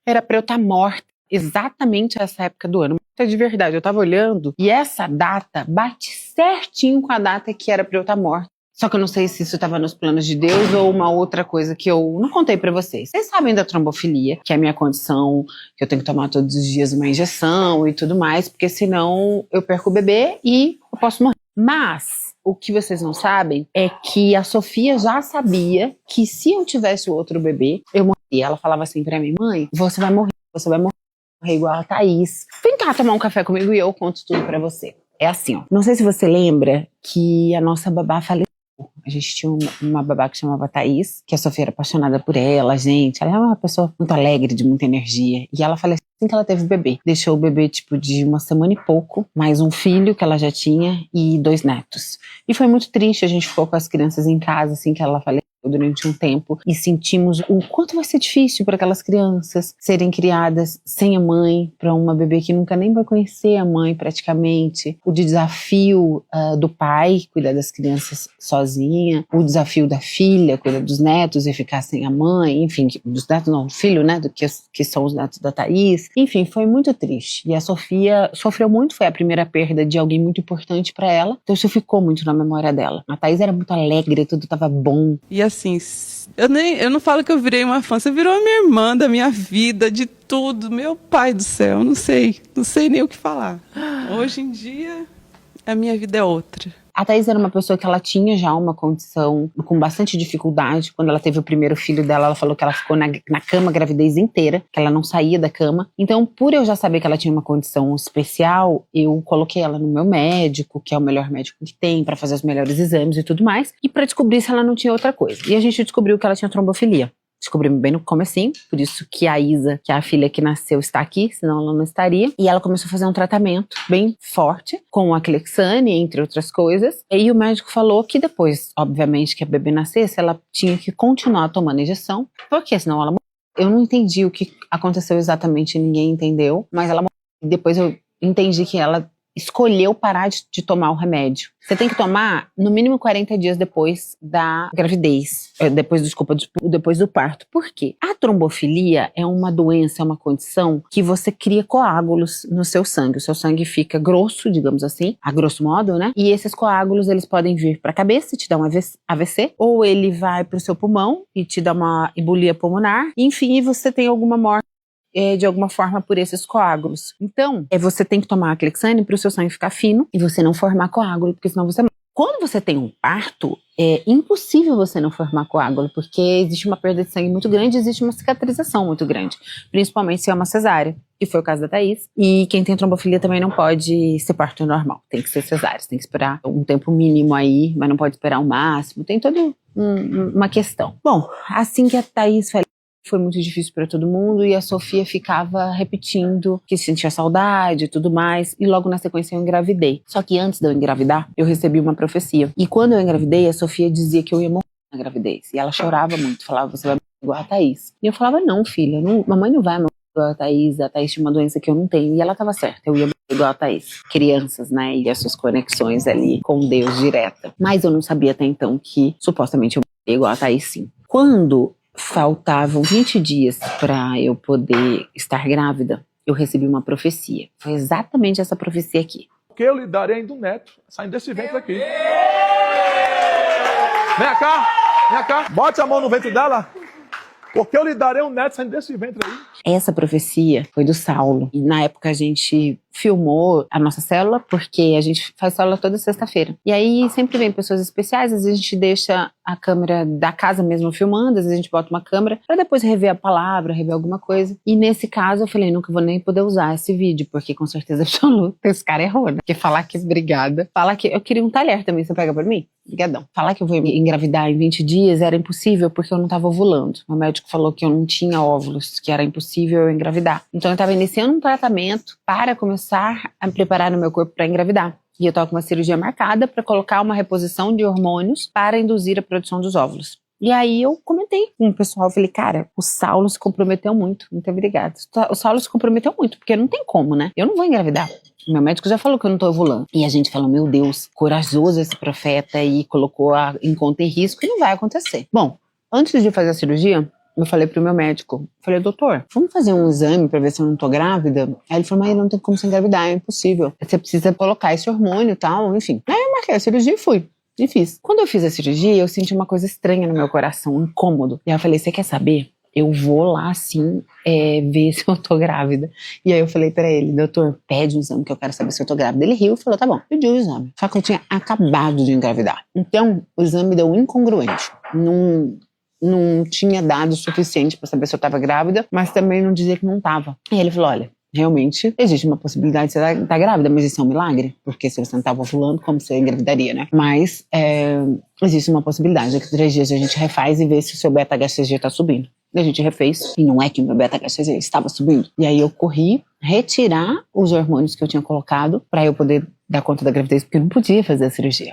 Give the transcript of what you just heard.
Era pra eu estar morta exatamente essa época do ano. De verdade, eu tava olhando e essa data bate certinho com a data que era pra eu estar morta. Só que eu não sei se isso estava nos planos de Deus ou uma outra coisa que eu não contei pra vocês. Vocês sabem da trombofilia, que é a minha condição, que eu tenho que tomar todos os dias uma injeção e tudo mais, porque senão eu perco o bebê e eu posso morrer. Mas o que vocês não sabem é que a Sofia já sabia que se eu tivesse outro bebê, eu morreria. Ela falava assim pra mim: mãe, você vai morrer igual a Thaís. Vem cá tomar um café comigo e eu conto tudo pra você. É assim, ó. Não sei se você lembra que a nossa babá faleceu. A gente tinha uma babá que chamava Thaís, que a Sofia era apaixonada por ela, gente. Ela é uma pessoa muito alegre, de muita energia. E ela faleceu assim que ela teve o bebê. Deixou o bebê, tipo, de 1 semana e pouco, mais um filho que ela já tinha e 2 netos. E foi muito triste, a gente ficou com as crianças em casa, assim que ela faleceu, durante um tempo, e sentimos o quanto vai ser difícil para aquelas crianças serem criadas sem a mãe, para uma bebê que nunca nem vai conhecer a mãe praticamente, o desafio do pai cuidar das crianças sozinha, o desafio da filha cuidar dos netos e ficar sem a mãe, enfim, dos netos não, do filho, né, que são os netos da Thaís, enfim, foi muito triste, e a Sofia sofreu muito, foi a primeira perda de alguém muito importante para ela, então isso ficou muito na memória dela. A Thaís era muito alegre, tudo tava bom. E assim, eu não falo que eu virei uma fã, você virou a minha irmã da minha vida, de tudo, meu pai do céu, não sei nem o que falar. Hoje em dia, a minha vida é outra. A Thaís era uma pessoa que ela tinha já uma condição com bastante dificuldade. Quando ela teve o primeiro filho dela, ela falou que ela ficou na cama a gravidez inteira, que ela não saía da cama. Então, por eu já saber que ela tinha uma condição especial, eu coloquei ela no meu médico, que é o melhor médico que tem, para fazer os melhores exames e tudo mais, e para descobrir se ela não tinha outra coisa. E a gente descobriu que ela tinha trombofilia. Descobrimos bem no comecinho, por isso que a Isa, que é a filha que nasceu, está aqui, senão ela não estaria. E ela começou a fazer um tratamento bem forte, com a Clexane, entre outras coisas. E o médico falou que depois, obviamente, que a bebê nascesse, ela tinha que continuar tomando injeção, porque senão ela morreu. Eu não entendi o que aconteceu exatamente, ninguém entendeu, mas ela morreu. E depois eu entendi que ela escolheu parar de tomar o remédio. Você tem que tomar no mínimo 40 dias depois da gravidez, depois do parto. Por quê? A trombofilia é uma doença, é uma condição que você cria coágulos no seu sangue. O seu sangue fica grosso, digamos assim, a grosso modo, né? E esses coágulos, eles podem vir para a cabeça e te dar um AVC, ou ele vai para o seu pulmão e te dá uma embolia pulmonar. Enfim, você tem alguma morte de alguma forma por esses coágulos. Então, você tem que tomar a Clexane para o seu sangue ficar fino e você não formar coágulo, porque senão você morre. Quando você tem um parto, é impossível você não formar coágulo, porque existe uma perda de sangue muito grande, existe uma cicatrização muito grande, principalmente se é uma cesárea, que foi o caso da Thaís. E quem tem trombofilia também não pode ser parto normal, tem que ser cesárea, tem que esperar um tempo mínimo aí, mas não pode esperar o máximo, tem toda uma questão. Bom, assim que a Thaís foi muito difícil para todo mundo e a Sofia ficava repetindo que sentia saudade e tudo mais, e logo na sequência eu engravidei. Só que antes de eu engravidar, eu recebi uma profecia. E quando eu engravidei, a Sofia dizia que eu ia morrer na gravidez. E ela chorava muito, falava: você vai morrer igual a Thaís. E eu falava: não, filha, mamãe não vai morrer igual a Thaís tinha uma doença que eu não tenho. E ela estava certa, eu ia morrer igual a Thaís. Crianças, né, e as suas conexões ali com Deus direta. Mas eu não sabia até então que supostamente eu morria igual a Thaís, sim. Quando faltavam 20 dias para eu poder estar grávida, eu recebi uma profecia. Foi exatamente essa profecia aqui. Porque eu lhe darei ainda um neto, saindo desse ventre aqui. Vem cá, bote a mão no ventre dela. Porque eu lhe darei um neto saindo desse ventre aí. Essa profecia foi do Saulo. E na época a gente filmou a nossa célula, porque a gente faz célula toda sexta-feira. E aí sempre vem pessoas especiais, às vezes a gente deixa a câmera da casa mesmo filmando, às vezes a gente bota uma câmera pra depois rever a palavra, rever alguma coisa. E nesse caso eu falei: nunca vou nem poder usar esse vídeo, porque com certeza absoluta esse cara errou, né? Porque falar que obrigada, falar que eu queria um talher também, você pega pra mim? Obrigadão. Falar que eu vou engravidar em 20 dias era impossível porque eu não tava ovulando. O médico falou que eu não tinha óvulos, que era impossível eu engravidar. Então eu tava iniciando um tratamento para começar a preparar o meu corpo para engravidar. E eu tava com uma cirurgia marcada para colocar uma reposição de hormônios para induzir a produção dos óvulos. E aí eu comentei com o pessoal, falei: cara, o Saulo se comprometeu muito obrigada. O Saulo se comprometeu muito, porque não tem como, né? Eu não vou engravidar. Meu médico já falou que eu não tô ovulando. E a gente falou: meu Deus, corajoso esse profeta, e colocou em conta e risco, e não vai acontecer. Bom, antes de fazer a cirurgia, eu falei pro meu médico, falei, doutor, vamos fazer um exame pra ver se eu não tô grávida? Aí ele falou, mas não tem como você engravidar, é impossível. Você precisa colocar esse hormônio e tal, enfim. Aí eu marquei a cirurgia e fui. E fiz. Quando eu fiz a cirurgia, eu senti uma coisa estranha no meu coração, um incômodo. E aí eu falei, você quer saber? Eu vou lá, sim, ver se eu tô grávida. E aí eu falei pra ele, doutor, pede um exame que eu quero saber se eu tô grávida. Ele riu e falou, tá bom, pediu o exame. Só que eu tinha acabado de engravidar. Então, o exame deu incongruente. Não tinha dado suficiente pra saber se eu tava grávida, mas também não dizia que não tava. E ele falou, olha, realmente existe uma possibilidade de você estar grávida, mas isso é um milagre, porque se você não estava ovulando, como você engravidaria, né? Mas existe uma possibilidade, daqui a 3 dias a gente refaz e vê se o seu beta-HCG tá subindo. E a gente refez, e não é que o meu beta-HCG estava subindo. E aí eu corri retirar os hormônios que eu tinha colocado para eu poder dar conta da gravidez, porque eu não podia fazer a cirurgia.